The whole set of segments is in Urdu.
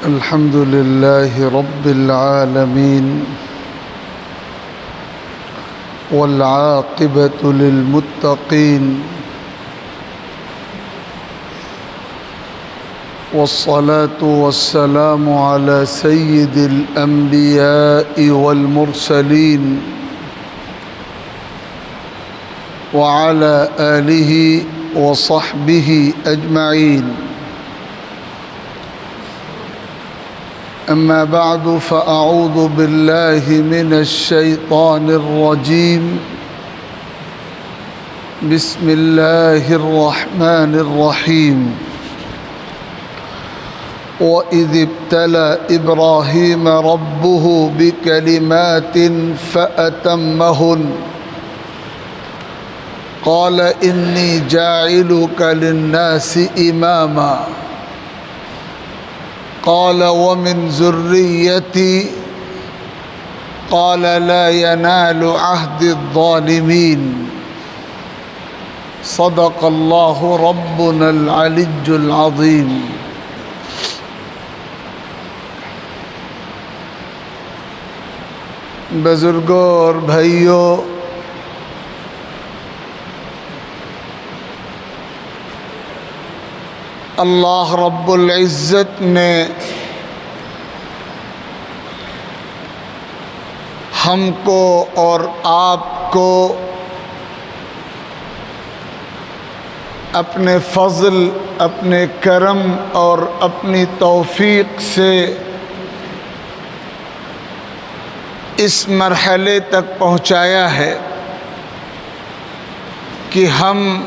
الحمد لله رب العالمين والعاقبة للمتقين والصلاة والسلام على سيد الأنبياء والمرسلين وعلى آله وصحبه أجمعين. أما بعد فأعوذ بالله من الشيطان الرجيم. بسم الله الرحمن الرحيم. وإذ ابتلى إبراهيم ربه بكلمات فأتمهن قال إني جاعلك للناس إماما قال ومن ذريتي قال لا ينال عهد الظالمين. صدق الله ربنا العلي العظيم. بزرگوں اور بھائیوں، اللہ رب العزت نے ہم کو اور آپ کو اپنے فضل، اپنے کرم اور اپنی توفیق سے اس مرحلے تک پہنچایا ہے کہ ہم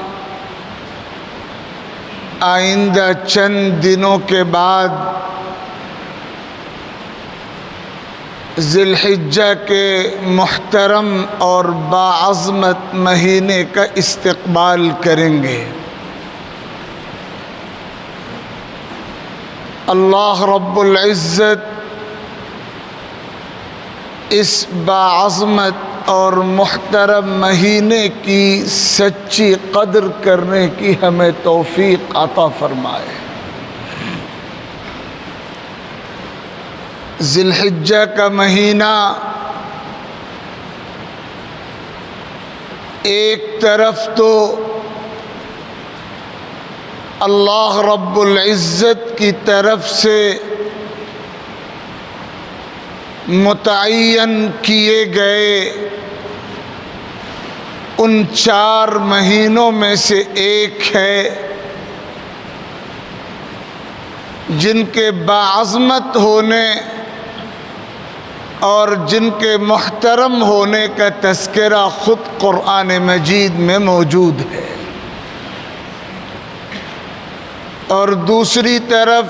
آئندہ چند دنوں کے بعد ذی الحجہ کے محترم اور باعظمت مہینے کا استقبال کریں گے۔ اللہ رب العزت اس باعظمت اور محترم مہینے کی سچی قدر کرنے کی ہمیں توفیق عطا فرمائے۔ ذی الحجہ کا مہینہ ایک طرف تو اللہ رب العزت کی طرف سے متعین کیے گئے ان 4 مہینوں میں سے ایک ہے جن کے باعظمت ہونے اور جن کے محترم ہونے کا تذکرہ خود قرآن مجید میں موجود ہے، اور دوسری طرف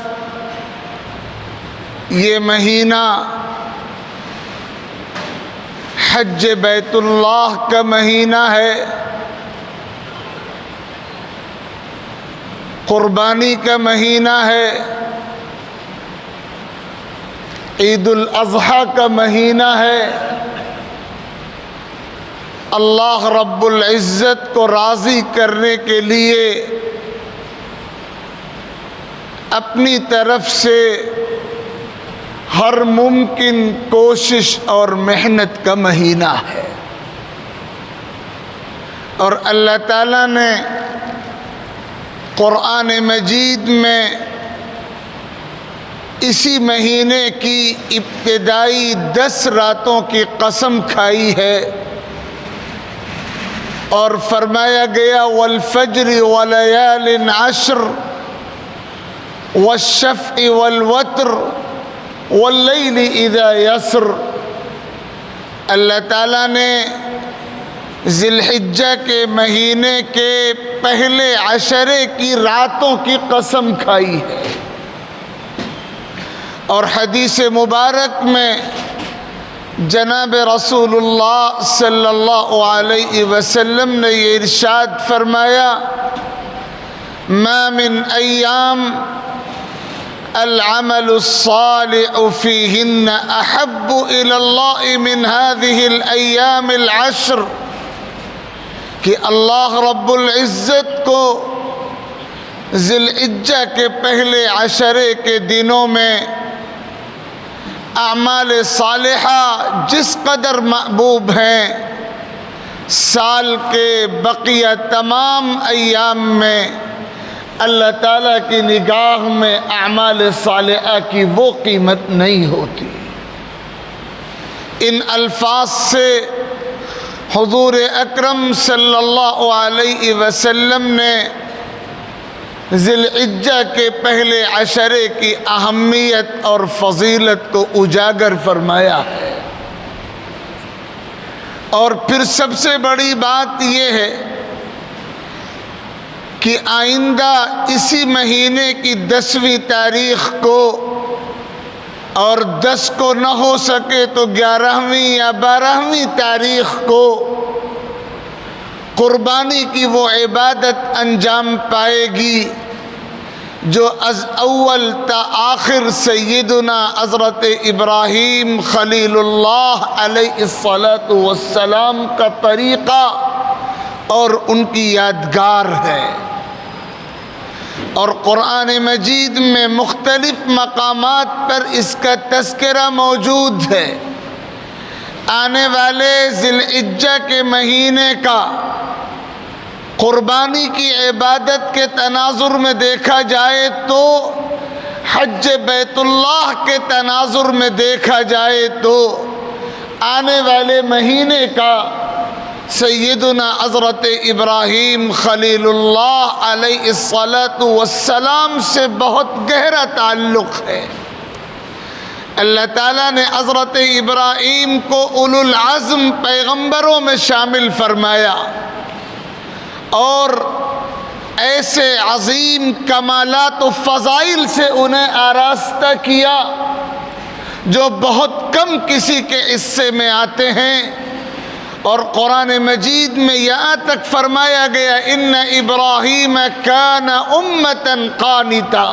یہ مہینہ حج بیت اللہ کا مہینہ ہے، قربانی کا مہینہ ہے، عید الاضحیٰ کا مہینہ ہے۔ اللہ رب العزت کو راضی کرنے کے لیے اپنی طرف سے ہر ممکن کوشش اور محنت کا مہینہ ہے، اور اللہ تعالیٰ نے قرآن مجید میں اسی مہینے کی ابتدائی 10 راتوں کی قسم کھائی ہے اور فرمایا گیا والفجر وليال عشر والشفع والوتر واللیل اذا یسر۔ اللہ تعالیٰ نے ذی الحجہ کے مہینے کے پہلے عشرے کی راتوں کی قسم کھائی ہے، اور حدیث مبارک میں جناب رسول اللہ صلی اللہ علیہ وسلم نے یہ ارشاد فرمایا ما من ایام العمل الصالح فيهن احب الى الله من هذه الايام العشر، کہ اللہ رب العزت کو ذی الحجہ کے پہلے عشرے کے دنوں میں اعمال صالحہ جس قدر محبوب ہیں، سال کے بقیہ تمام ایام میں اللہ تعالیٰ کی نگاہ میں اعمال صالحہ کی وہ قیمت نہیں ہوتی۔ ان الفاظ سے حضور اکرم صلی اللہ علیہ وسلم نے ذی الحجہ کے پہلے عشرے کی اہمیت اور فضیلت کو اجاگر فرمایا ہے۔ اور پھر سب سے بڑی بات یہ ہے کہ آئندہ اسی مہینے کی 10ویں تاریخ کو، اور 10 کو نہ ہو سکے تو 11ویں یا 12ویں تاریخ کو قربانی کی وہ عبادت انجام پائے گی جو از اول تا آخر سیدنا حضرت ابراہیم خلیل اللہ علیہ السلام کا طریقہ اور ان کی یادگار ہے۔ اور قرآن مجید میں مختلف مقامات پر اس کا تذکرہ موجود ہے۔ آنے والے ذی الحجہ کے مہینے کا قربانی کی عبادت کے تناظر میں دیکھا جائے تو، حج بیت اللہ کے تناظر میں دیکھا جائے تو، آنے والے مہینے کا سیدنا حضرت ابراہیم خلیل اللہ علیہ السلام سے بہت گہرا تعلق ہے۔ اللہ تعالیٰ نے حضرت ابراہیم کو اولو العزم پیغمبروں میں شامل فرمایا اور ایسے عظیم کمالات و فضائل سے انہیں آراستہ کیا جو بہت کم کسی کے حصے میں آتے ہیں۔ اور قرآن مجید میں یہاں تک فرمایا گیا ان ابراہیم کان امتا قانتا،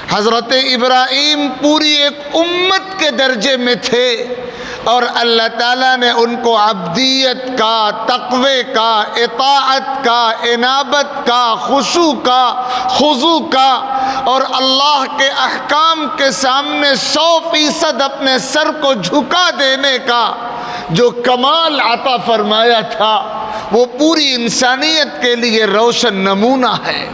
حضرت ابراہیم پوری ایک امت کے درجے میں تھے، اور اللہ تعالیٰ نے ان کو عبدیت کا، تقوی کا، اطاعت کا، انابت کا، خشوع کا، خضوع کا، اور اللہ کے احکام کے سامنے 100% اپنے سر کو جھکا دینے کا جو کمال عطا فرمایا تھا، وہ پوری انسانیت کے لیے روشن نمونہ ہے۔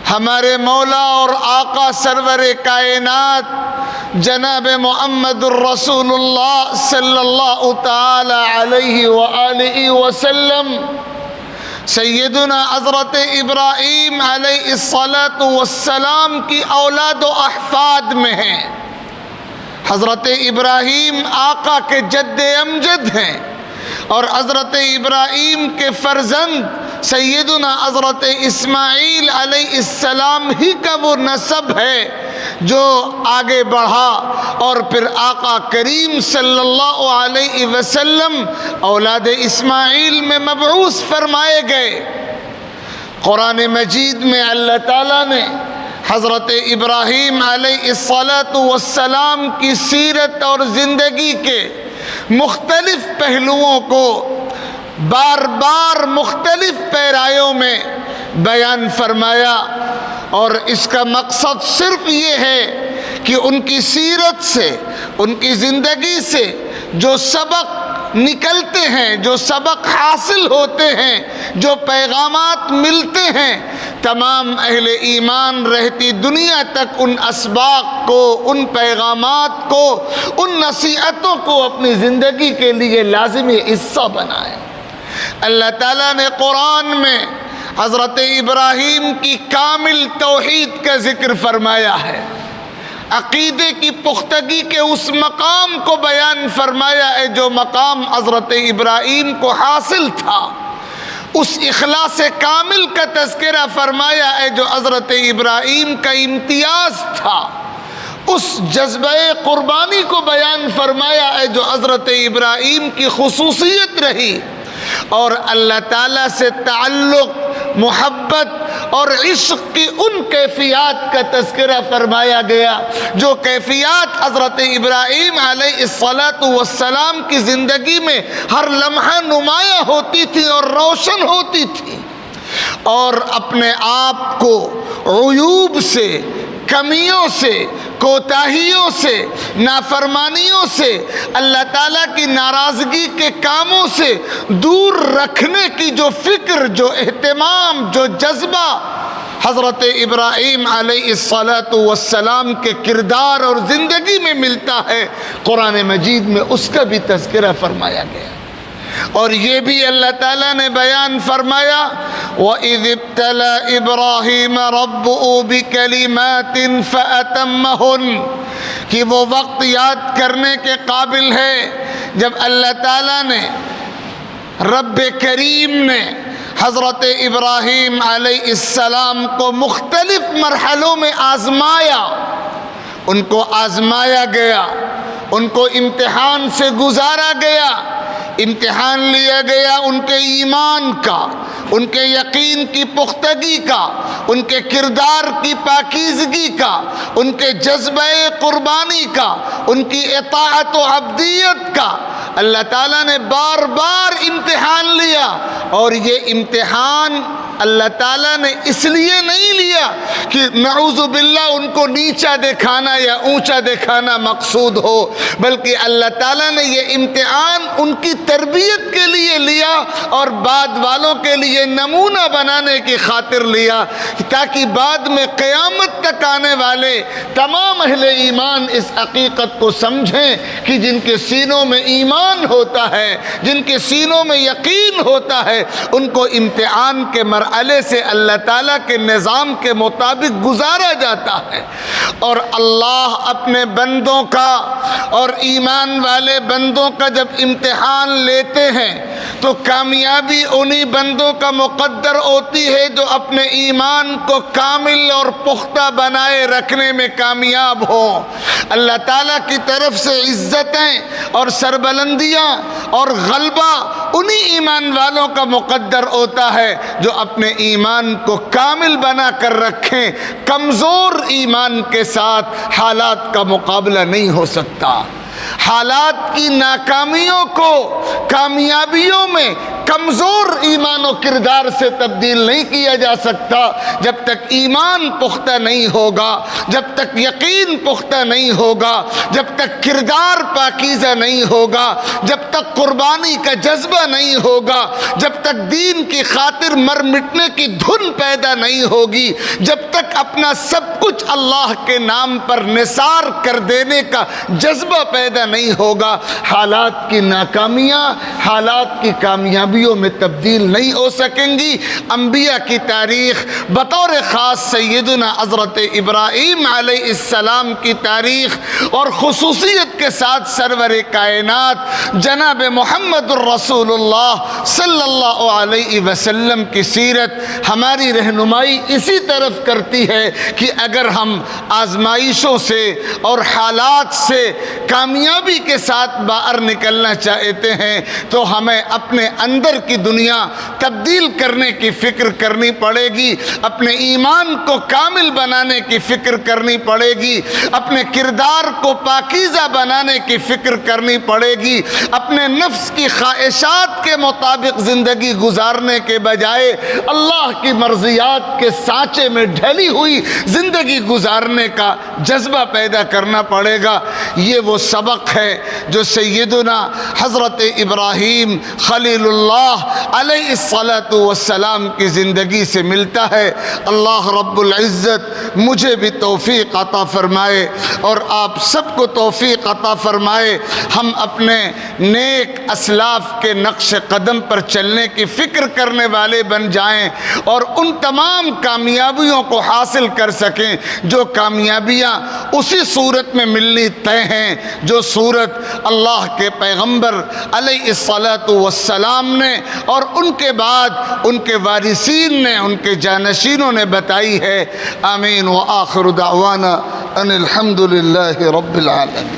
ہمارے مولا اور آقا سرور کائنات جناب محمد الرسول اللہ صلی اللہ تعالی علیہ وآلہ وسلم سیدنا حضرت ابراہیم علیہ السلام کی اولاد و احفاد میں ہیں۔ حضرت ابراہیم آقا کے جد امجد ہیں، اور حضرت ابراہیم کے فرزند سیدنا حضرت اسماعیل علیہ السلام ہی کا وہ نسب ہے جو آگے بڑھا، اور پھر آقا کریم صلی اللہ علیہ وسلم اولاد اسماعیل میں مبعوث فرمائے گئے۔ قرآن مجید میں اللہ تعالیٰ نے حضرت ابراہیم علیہ السلام کی سیرت اور زندگی کے مختلف پہلوؤں کو بار بار مختلف پیرایوں میں بیان فرمایا، اور اس کا مقصد صرف یہ ہے کہ ان کی سیرت سے، ان کی زندگی سے جو سبق نکلتے ہیں، جو سبق حاصل ہوتے ہیں، جو پیغامات ملتے ہیں، تمام اہل ایمان رہتی دنیا تک ان اسباق کو، ان پیغامات کو، ان نصیحتوں کو اپنی زندگی کے لیے لازمی حصہ بنائیں۔ اللہ تعالیٰ نے قرآن میں حضرت ابراہیم کی کامل توحید کا ذکر فرمایا ہے، عقیدے کی پختگی کے اس مقام کو بیان فرمایا ہے جو مقام حضرت ابراہیم کو حاصل تھا، اس اخلاص کامل کا تذکرہ فرمایا ہے جو حضرت ابراہیم کا امتیاز تھا، اس جذبہ قربانی کو بیان فرمایا ہے جو حضرت ابراہیم کی خصوصیت رہی، اور اللہ تعالیٰ سے تعلق، محبت اور عشق کی ان کیفیات کا تذکرہ فرمایا گیا جو کیفیات حضرت ابراہیم علیہ السلام کی زندگی میں ہر لمحہ نمایاں ہوتی تھی اور روشن ہوتی تھی، اور اپنے آپ کو عیوب سے، کمیوں سے، کوتاہیوں سے، نافرمانیوں سے، اللہ تعالیٰ کی ناراضگی کے کاموں سے دور رکھنے کی جو فکر، جو اہتمام، جو جذبہ حضرت ابراہیم علیہ السلام کے کردار اور زندگی میں ملتا ہے، قرآن مجید میں اس کا بھی تذکرہ فرمایا گیا۔ اور یہ بھی اللہ تعالیٰ نے بیان فرمایا وَإِذِ ابْتَلَى إِبْرَاهِيمَ رَبُّهُ بِكَلِمَاتٍ فَأَتَمَّهُنَّ کہ وہ وقت یاد کرنے کے قابل ہے جب اللہ تعالیٰ نے، رب کریم نے حضرت ابراہیم علیہ السلام کو مختلف مرحلوں میں آزمایا، ان کو آزمایا گیا، ان کو امتحان سے گزارا گیا، امتحان لیا گیا ان کے ایمان کا، ان کے یقین کی پختگی کا، ان کے کردار کی پاکیزگی کا، ان کے جذبہ قربانی کا، ان کی اطاعت و عبدیت کا۔ اللہ تعالیٰ نے بار بار امتحان لیا، اور یہ امتحان اللہ تعالیٰ نے اس لیے نہیں لیا کہ نعوذ باللہ ان کو نیچا دکھانا یا اونچا دکھانا مقصود ہو، بلکہ اللہ تعالیٰ نے یہ امتحان ان کی تربیت کے لیے لیا اور بعد والوں کے لیے نمونہ بنانے کی خاطر لیا، تاکہ بعد میں قیامت تک آنے والے تمام اہل ایمان اس حقیقت کو سمجھیں کہ جن کے سینوں میں ایمان ہوتا ہے، جن کے سینوں میں یقین ہوتا ہے، ان کو امتحان کے مرحلے سے اللہ تعالیٰ کے نظام کے مطابق گزارا جاتا ہے۔ اور اللہ اپنے بندوں کا اور ایمان والے بندوں کا جب امتحان لیتے ہیں تو کامیابی انہی بندوں کا مقدر ہوتی ہے جو اپنے ایمان کو کامل اور پختہ بنائے رکھنے میں کامیاب ہوں۔ اللہ تعالیٰ کی طرف سے عزتیں اور سربلندیاں اور غلبہ انہی ایمان والوں کا مقدر ہوتا ہے جو اپنے ایمان کو کامل بنا کر رکھیں۔ کمزور ایمان کے ساتھ حالات کا مقابلہ نہیں ہو سکتا۔ حالات کی ناکامیوں کو کامیابیوں میں کمزور ایمان و کردار سے تبدیل نہیں کیا جا سکتا۔ جب تک ایمان پختہ نہیں ہوگا، جب تک یقین پختہ نہیں ہوگا، جب تک کردار پاکیزہ نہیں ہوگا، جب تک قربانی کا جذبہ نہیں ہوگا، جب تک دین کی خاطر مر مٹنے کی دھن پیدا نہیں ہوگی، جب تک اپنا سب کچھ اللہ کے نام پر نثار کر دینے کا جذبہ پیدا نہیں ہوگا، حالات کی ناکامیاں حالات کی کامیابیوں میں تبدیل نہیں ہو سکیں گی۔ انبیاء کی تاریخ، بطور خاص سیدنا حضرت ابراہیم علیہ السلام کی تاریخ، اور خصوصیت کے ساتھ سرور کائنات جناب محمد الرسول اللہ صلی اللہ علیہ وسلم کی سیرت ہماری رہنمائی اسی طرف کرتی ہے کہ اگر ہم آزمائشوں سے اور حالات سے کامیابی کے ساتھ باہر نکلنا چاہتے ہیں تو ہمیں اپنے اندر کی دنیا تبدیل کرنے کی فکر کرنی پڑے گی، اپنے ایمان کو کامل بنانے کی فکر کرنی پڑے گی، اپنے کردار کو پاکیزہ بنانے کی فکر کرنی پڑے گی، اپنے نفس کی خواہشات کے مطابق زندگی گزارنے کے بجائے اللہ کی مرضیات کے سانچے میں ڈھلی ہوئی زندگی گزارنے کا جذبہ پیدا کرنا پڑے گا۔ یہ وہ سبق ہے جو سیدنا حضرت ابراہیم خلیل اللہ علیہ السلام کی زندگی سے ملتا ہے۔ اللہ رب العزت مجھے بھی توفیق عطا فرمائے اور آپ سب کو توفیق عطا فرمائے، ہم اپنے نیک اسلاف کے نقش قدم پر چلنے کی فکر کرنے والے بن جائیں اور ان تمام کامیابیوں کو حاصل کر سکیں جو کامیابیاں اسی صورت میں ملنی طے ہیں جو صورت اللہ کے پیغمبر علیہ السلام نے اور ان کے بعد ان کے وارثین نے، ان کے جانشینوں نے بتائی ہے۔ آمین۔ وآخر دعوانا ان الحمد للہ رب العالمین۔